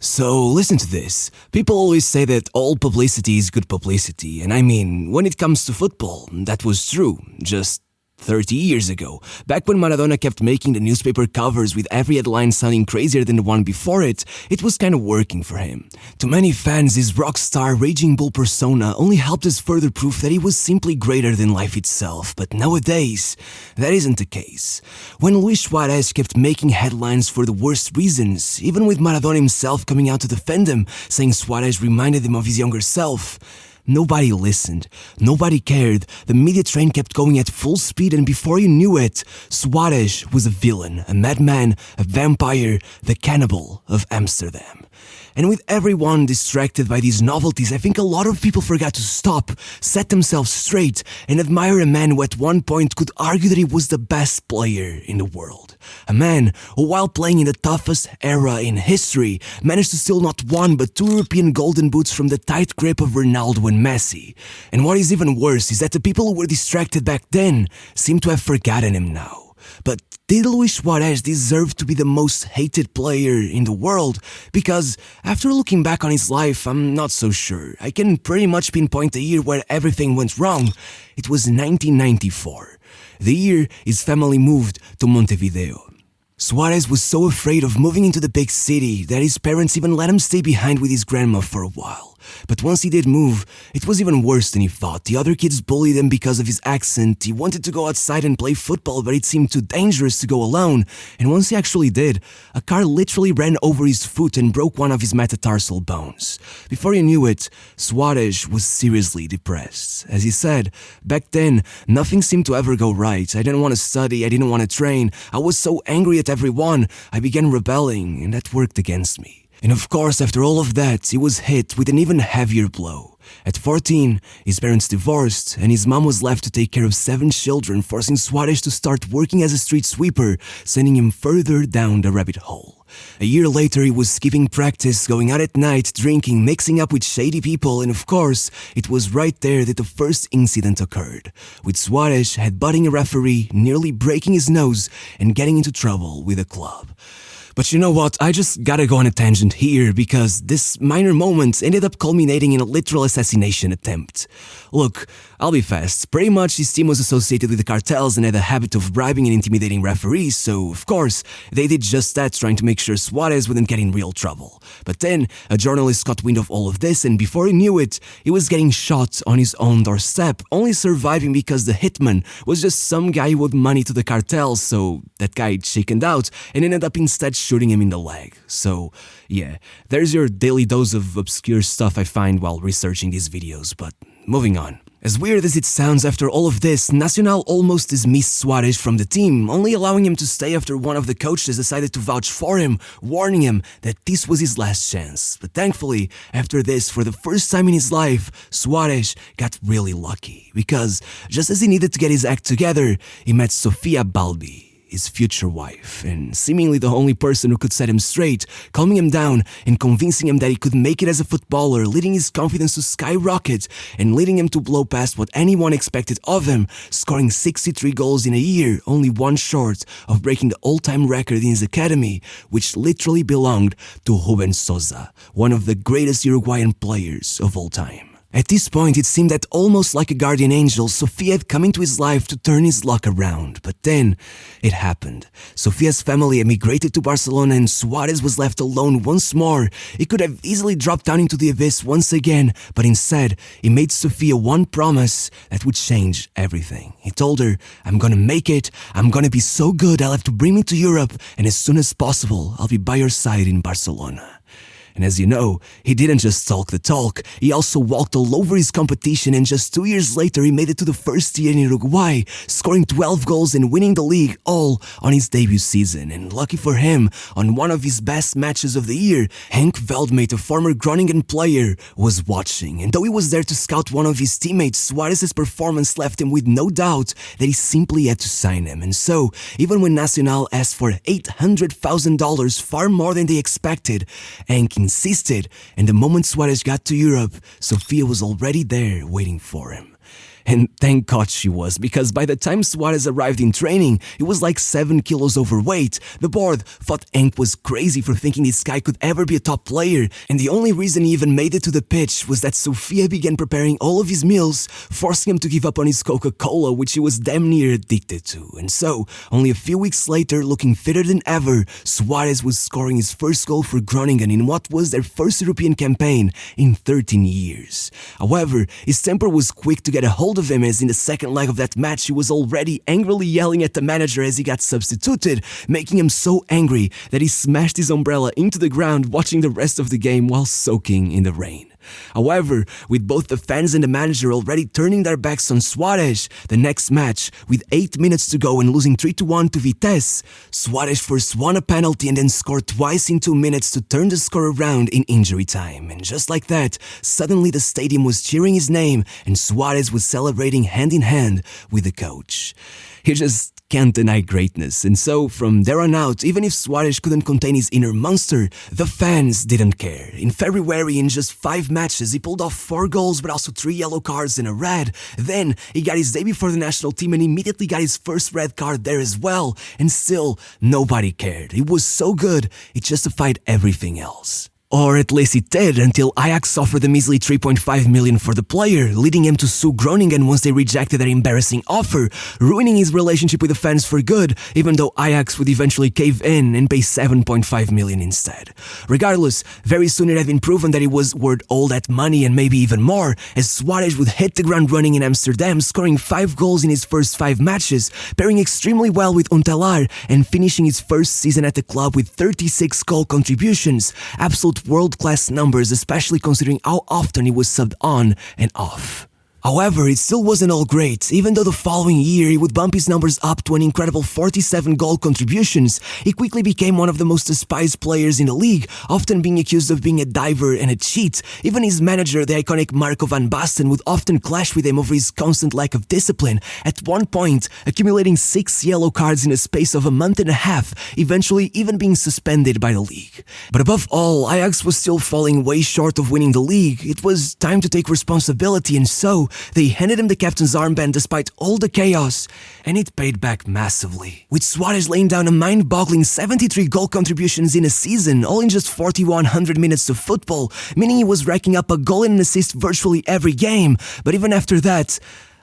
So listen to this. People always say that all publicity is good publicity, and I mean, when it comes to football, that was true, just 30 years ago, back when Maradona kept making the newspaper covers with every headline sounding crazier than the one before it was kinda working for him. To many fans, his rockstar Raging Bull persona only helped us further proof that he was simply greater than life itself, but nowadays, that isn't the case. When Luis Suarez kept making headlines for the worst reasons, even with Maradona himself coming out to defend him, saying Suarez reminded him of his younger self, nobody listened. Nobody cared. The media train kept going at full speed, and before you knew it, Suarez was a villain, a madman, a vampire, the cannibal of Amsterdam. And with everyone distracted by these novelties, I think a lot of people forgot to stop, set themselves straight, and admire a man who at one point could argue that he was the best player in the world. A man who, while playing in the toughest era in history, managed to steal not one but 2 European golden boots from the tight grip of Ronaldo and Messi. And what is even worse is that the people who were distracted back then seem to have forgotten him now. But did Luis Suarez deserve to be the most hated player in the world? Because after looking back on his life, I'm not so sure. I can pretty much pinpoint the year where everything went wrong. It was 1994, the year his family moved to Montevideo. Suarez was so afraid of moving into the big city that his parents even let him stay behind with his grandma for a while. But once he did move, it was even worse than he thought. The other kids bullied him because of his accent. He wanted to go outside and play football, but it seemed too dangerous to go alone. And once he actually did, a car literally ran over his foot and broke one of his metatarsal bones. Before he knew it, Suarez was seriously depressed. As he said, back then, nothing seemed to ever go right. I didn't want to study, I didn't want to train. I was so angry at everyone. I began rebelling, and that worked against me. And of course, after all of that, he was hit with an even heavier blow. At 14, his parents divorced, and his mom was left to take care of 7 children, forcing Suarez to start working as a street sweeper, sending him further down the rabbit hole. A year later, he was skipping practice, going out at night, drinking, mixing up with shady people, and of course, it was right there that the first incident occurred, with Suarez headbutting a referee, nearly breaking his nose, and getting into trouble with a club. But you know what, I just gotta go on a tangent here because this minor moment ended up culminating in a literal assassination attempt. Look, I'll be fast. Pretty much his team was associated with the cartels and had a habit of bribing and intimidating referees, so of course, they did just that, trying to make sure Suarez wouldn't get in real trouble. But then, a journalist caught wind of all of this, and before he knew it, he was getting shot on his own doorstep, only surviving because the hitman was just some guy who owed money to the cartels, so that guy chickened out and ended up instead shooting him in the leg. So, yeah, there's your daily dose of obscure stuff I find while researching these videos, but moving on. As weird as it sounds, after all of this, Nacional almost dismissed Suarez from the team, only allowing him to stay after one of the coaches decided to vouch for him, warning him that this was his last chance. But thankfully, after this, for the first time in his life, Suarez got really lucky, because just as he needed to get his act together, he met Sofia Balbi, his future wife, and seemingly the only person who could set him straight, calming him down and convincing him that he could make it as a footballer, leading his confidence to skyrocket and leading him to blow past what anyone expected of him, scoring 63 goals in a year, only one short of breaking the all-time record in his academy, which literally belonged to Ruben Sosa, one of the greatest Uruguayan players of all time. At this point, it seemed that almost like a guardian angel, Sofia had come into his life to turn his luck around. But then, it happened. Sofia's family emigrated to Barcelona and Suarez was left alone once more. He could have easily dropped down into the abyss once again, but instead, he made Sofia one promise that would change everything. He told her, "I'm gonna make it, I'm gonna be so good, I'll have to bring me to Europe, and as soon as possible, I'll be by your side in Barcelona." And as you know, he didn't just talk the talk, he also walked all over his competition, and just 2 years later he made it to the first year in Uruguay, scoring 12 goals and winning the league, all on his debut season. And lucky for him, on one of his best matches of the year, Henk Veldmate, a former Groningen player, was watching. And though he was there to scout one of his teammates, Suarez's performance left him with no doubt that he simply had to sign him. And so, even when Nacional asked for $800,000, far more than they expected, Henk insisted, and the moment Suarez got to Europe, Sofia was already there waiting for him. And thank God she was, because by the time Suarez arrived in training, he was like 7 kilos overweight. The board thought Hank was crazy for thinking this guy could ever be a top player, and the only reason he even made it to the pitch was that Sofia began preparing all of his meals, forcing him to give up on his Coca-Cola, which he was damn near addicted to. And so, only a few weeks later, looking fitter than ever, Suarez was scoring his first goal for Groningen in what was their first European campaign in 13 years. However, his temper was quick to get a hold of him, as in the second leg of that match he was already angrily yelling at the manager as he got substituted, making him so angry that he smashed his umbrella into the ground, watching the rest of the game while soaking in the rain. However, with both the fans and the manager already turning their backs on Suarez, the next match, with 8 minutes to go and losing 3-1 to Vitesse, Suarez first won a penalty and then scored twice in 2 minutes to turn the score around in injury time. And just like that, suddenly the stadium was cheering his name and Suarez was celebrating hand in hand with the coach. He just can't deny greatness, and so from there on out, even if Suarez couldn't contain his inner monster, the fans didn't care. In February, in just 5 matches, he pulled off 4 goals but also 3 yellow cards and a red. Then he got his debut for the national team and immediately got his first red card there as well, and still nobody cared. He was so good, it justified everything else. Or at least it did, until Ajax offered a measly 3.5 million for the player, leading him to sue Groningen once they rejected their embarrassing offer, ruining his relationship with the fans for good, even though Ajax would eventually cave in and pay 7.5 million instead. Regardless, very soon it had been proven that he was worth all that money and maybe even more, as Suarez would hit the ground running in Amsterdam, scoring 5 goals in his first 5 matches, pairing extremely well with Huntelaar, and finishing his first season at the club with 36 goal contributions. Absolute world-class numbers, especially considering how often he was subbed on and off. However, it still wasn't all great. Even though the following year he would bump his numbers up to an incredible 47 goal contributions, he quickly became one of the most despised players in the league, often being accused of being a diver and a cheat. Even his manager, the iconic Marco van Basten, would often clash with him over his constant lack of discipline, at one point accumulating 6 yellow cards in a space of a month and a half, eventually even being suspended by the league. But above all, Ajax was still falling way short of winning the league. It was time to take responsibility, and so they handed him the captain's armband despite all the chaos, and it paid back massively. With Suarez laying down a mind-boggling 73 goal contributions in a season, all in just 4,100 minutes of football, meaning he was racking up a goal and an assist virtually every game. But even after that,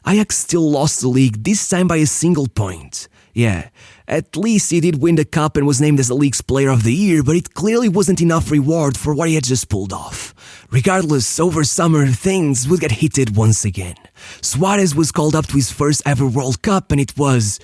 Ajax still lost the league, this time by a single point. Yeah, at least he did win the cup and was named as the league's player of the year, but it clearly wasn't enough reward for what he had just pulled off. Regardless, over summer, things would get heated once again. Suarez was called up to his first ever World Cup, and it was...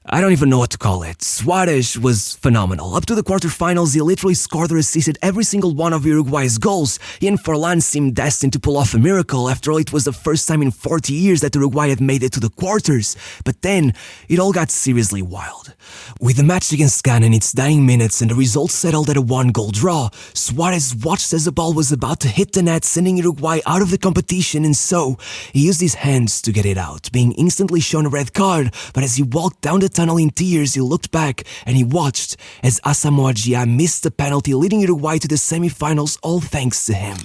I don't even know what to call it. Suarez was phenomenal. Up to the quarterfinals, he literally scored or assisted every single one of Uruguay's goals. He and Forlan seemed destined to pull off a miracle. After all, it was the first time in 40 years that Uruguay had made it to the quarters. But then, it all got seriously wild. With the match against Ghana in its dying minutes and the result settled at a 1-goal draw, Suarez watched as the ball was about to hit the net, sending Uruguay out of the competition, and so he used his hands to get it out, being instantly shown a red card. But as he walked down the tunnel in tears, he looked back and he watched as Asamoah Gyan missed the penalty, leading Uruguay to the semi-finals, all thanks to him.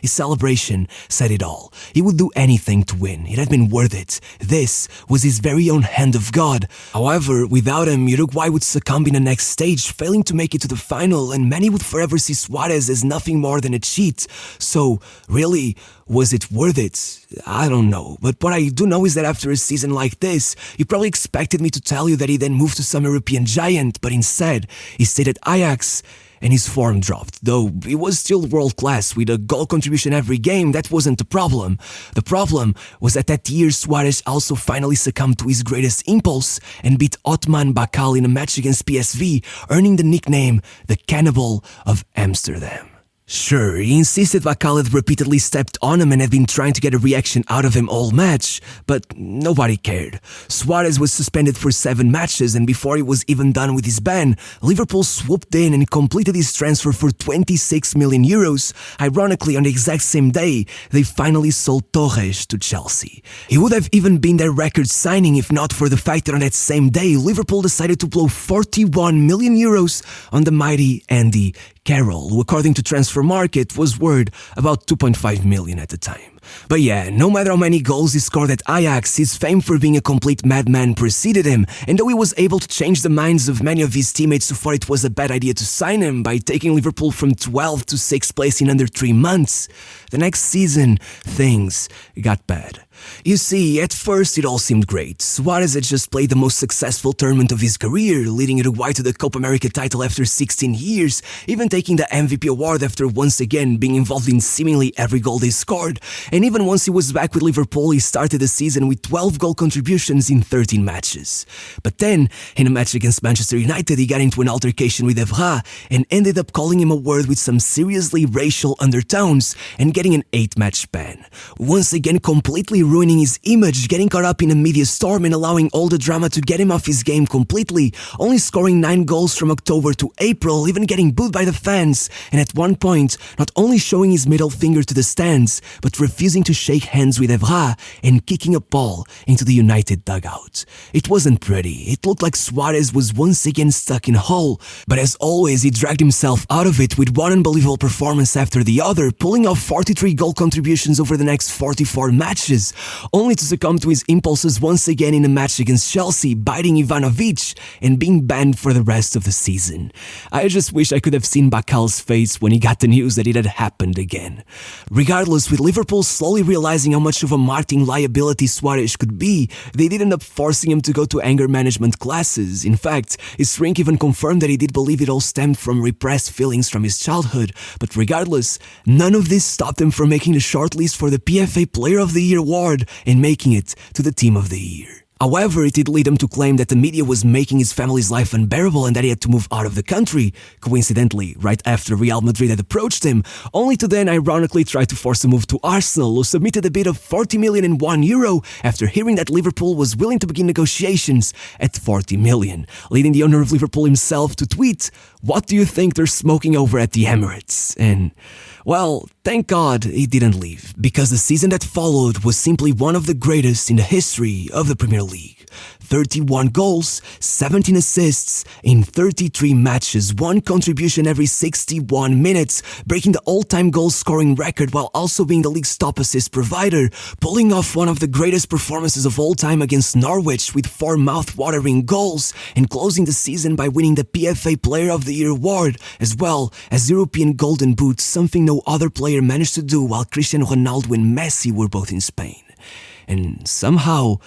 His celebration said it all. He would do anything to win. It had been worth it. This was his very own hand of God. However, without him, Uruguay would succumb in the next stage, failing to make it to the final, and many would forever see Suarez as nothing more than a cheat. So, really, was it worth it? I don't know, but what I do know is that after a season like this, you probably expected me to tell you that he then moved to some European giant, but instead, he stayed at Ajax, and his form dropped. Though he was still world-class with a goal contribution every game, that wasn't the problem. The problem was that year Suarez also finally succumbed to his greatest impulse and beat Otman Bakal in a match against PSV, earning the nickname the Cannibal of Amsterdam. Sure, he insisted Bakal had repeatedly stepped on him and had been trying to get a reaction out of him all match, but nobody cared. Suarez was suspended for 7 matches, and before he was even done with his ban, Liverpool swooped in and completed his transfer for 26 million euros. Ironically, on the exact same day, they finally sold Torres to Chelsea. He would have even been their record signing if not for the fact that on that same day, Liverpool decided to blow 41 million euros on the mighty Andy Carroll, who according to Transfer Market was worth about 2.5 million at the time. But yeah, no matter how many goals he scored at Ajax, his fame for being a complete madman preceded him, and though he was able to change the minds of many of his teammates who thought it was a bad idea to sign him by taking Liverpool from 12th to 6th place in under 3 months, the next season, things got bad. You see, at first it all seemed great. Suárez had just played the most successful tournament of his career, leading Uruguay to the Copa America title after 16 years, even taking the MVP award after once again being involved in seemingly every goal they scored. And even once he was back with Liverpool, he started the season with 12 goal contributions in 13 matches. But then, in a match against Manchester United, he got into an altercation with Evra and ended up calling him a word with some seriously racial undertones and getting an 8-match ban. Once again completely ruining his image, getting caught up in a media storm and allowing all the drama to get him off his game completely, only scoring 9 goals from October to April, even getting booed by the fans, and at one point, not only showing his middle finger to the stands, but refusing to shake hands with Evra and kicking a ball into the United dugout. It wasn't pretty. It looked like Suárez was once again stuck in a hole, but as always, he dragged himself out of it with one unbelievable performance after the other, pulling off 43 goal contributions over the next 44 matches, only to succumb to his impulses once again in a match against Chelsea, biting Ivanovic and being banned for the rest of the season. I just wish I could have seen Bacal's face when he got the news that it had happened again. Regardless, with Liverpool slowly realizing how much of a marketing liability Suárez could be, they did end up forcing him to go to anger management classes. In fact, his shrink even confirmed that he did believe it all stemmed from repressed feelings from his childhood. But regardless, none of this stopped him from making the shortlist for the PFA Player of the Year award and making it to the Team of the Year. However, it did lead him to claim that the media was making his family's life unbearable and that he had to move out of the country, coincidentally, right after Real Madrid had approached him, only to then ironically try to force a move to Arsenal, who submitted a bid of 40 million and €1 after hearing that Liverpool was willing to begin negotiations at 40 million, leading the owner of Liverpool himself to tweet, "What do you think they're smoking over at the Emirates?" And well, thank God he didn't leave, because the season that followed was simply one of the greatest in the history of the Premier League. 31 goals, 17 assists in 33 matches, 1 contribution every 61 minutes, breaking the all-time goal-scoring record while also being the league's top assist provider, pulling off one of the greatest performances of all time against Norwich with 4 mouth-watering goals, and closing the season by winning the PFA Player of the Year award, as well as European Golden Boot, something no other player managed to do while Cristiano Ronaldo and Messi were both in Spain. And somehow,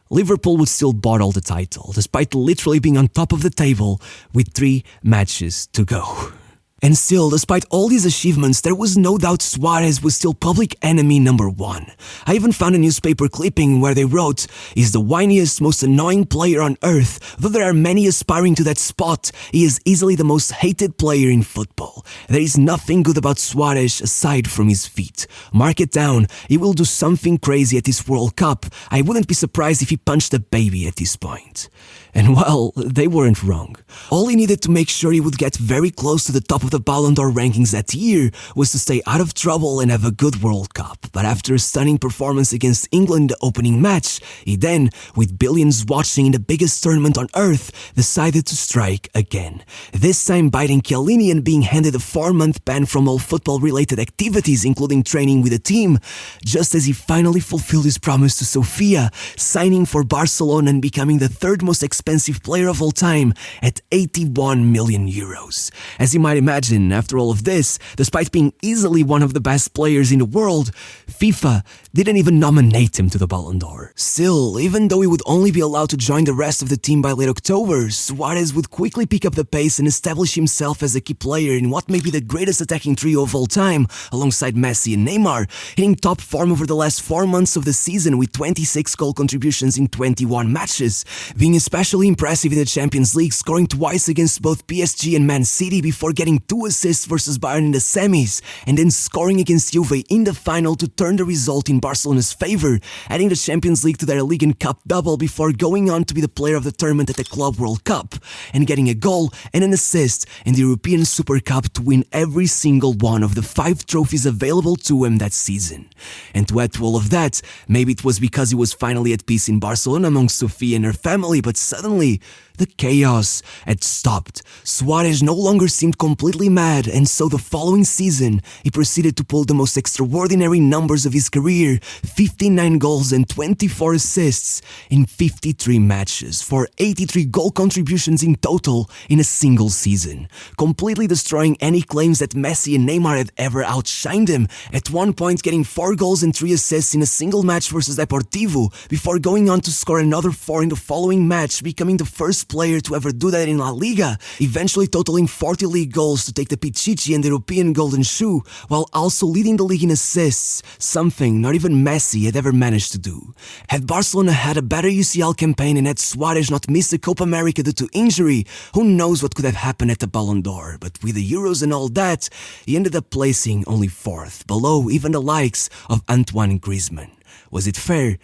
Liverpool would still bottle the title, despite literally being on top of the table with 3 matches to go. And still, despite all these achievements, there was no doubt Suárez was still public enemy number 1. I even found a newspaper clipping where they wrote, "He's the whiniest, most annoying player on earth. Though there are many aspiring to that spot, he is easily the most hated player in football. There is nothing good about Suárez aside from his feet. Mark it down, he will do something crazy at this World Cup. I wouldn't be surprised if he punched a baby at this point." And well, they weren't wrong. All he needed to make sure he would get very close to the top of the Ballon d'Or rankings that year was to stay out of trouble and have a good World Cup. But after a stunning performance against England in the opening match, he then, with billions watching in the biggest tournament on earth, decided to strike again. This time biting Chiellini and being handed a 4-month ban from all football-related activities, including training with the team, just as he finally fulfilled his promise to Sofia, signing for Barcelona and becoming the 3rd most expensive player of all time at €81 million. As you might imagine, after all of this, despite being easily one of the best players in the world, FIFA didn't even nominate him to the Ballon d'Or. Still, even though he would only be allowed to join the rest of the team by late October, Suárez would quickly pick up the pace and establish himself as a key player in what may be the greatest attacking trio of all time, alongside Messi and Neymar, hitting top form over the last 4 months of the season with 26 goal contributions in 21 matches, being especially impressive in the Champions League, scoring twice against both PSG and Man City before getting 2 assists versus Bayern in the semis, and then scoring against Juve in the final to turn the result in Barcelona's favor, adding the Champions League to their League and Cup double before going on to be the player of the tournament at the Club World Cup, and getting a goal and an assist in the European Super Cup to win every single one of the 5 trophies available to him that season. And to add to all of that, maybe it was because he was finally at peace in Barcelona amongst Sofia and her family, but suddenly, The chaos had stopped. Suárez no longer seemed completely mad, and so the following season, he proceeded to pull the most extraordinary numbers of his career, 59 goals and 24 assists in 53 matches, for 83 goal contributions in total in a single season, completely destroying any claims that Messi and Neymar had ever outshined him, at one point getting 4 goals and 3 assists in a single match versus Deportivo, before going on to score another 4 in the following match, becoming the first player to ever do that in La Liga, eventually totaling 40 league goals to take the Pichichi and the European Golden Shoe, while also leading the league in assists, something not even Messi had ever managed to do. Had Barcelona had a better UCL campaign and had Suárez not missed the Copa America due to injury, who knows what could have happened at the Ballon d'Or, but with the Euros and all that, he ended up placing only 4th, below even the likes of Antoine Griezmann. Was it fair?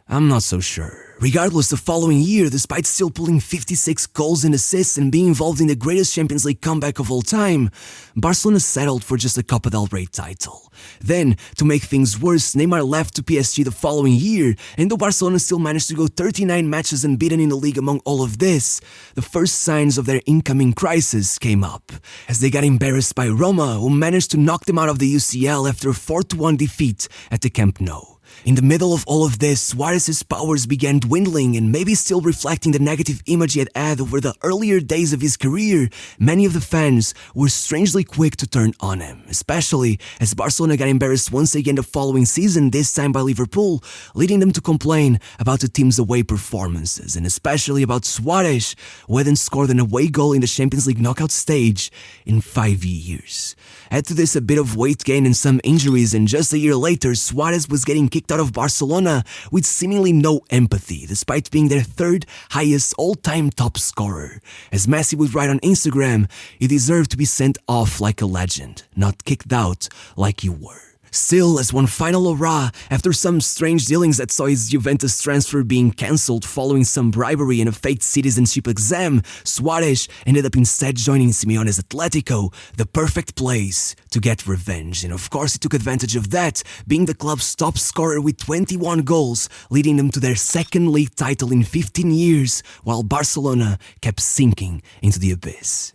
I'm not so sure. Regardless, the following year, despite still pulling 56 goals and assists and being involved in the greatest Champions League comeback of all time, Barcelona settled for just a Copa del Rey title. Then, to make things worse, Neymar left to PSG the following year, and though Barcelona still managed to go 39 matches unbeaten in the league among all of this, the first signs of their incoming crisis came up, as they got embarrassed by Roma, who managed to knock them out of the UCL after a 4-1 defeat at the Camp Nou. In the middle of all of this, Suárez's powers began dwindling, and maybe still reflecting the negative image he had over the earlier days of his career, many of the fans were strangely quick to turn on him, especially as Barcelona got embarrassed once again the following season, this time by Liverpool, leading them to complain about the team's away performances, and especially about Suárez, who hadn't scored an away goal in the Champions League knockout stage in 5 years. Add to this a bit of weight gain and some injuries, and just a year later, Suárez was getting kicked out of Barcelona with seemingly no empathy, despite being their 3rd highest all-time top scorer. As Messi would write on Instagram, "You deserve to be sent off like a legend, not kicked out like you were." Still, as one final hurrah, after some strange dealings that saw his Juventus transfer being cancelled following some bribery and a fake citizenship exam, Suárez ended up instead joining Simeone's Atletico, the perfect place to get revenge. And of course, he took advantage of that, being the club's top scorer with 21 goals, leading them to their 2nd league title in 15 years, while Barcelona kept sinking into the abyss.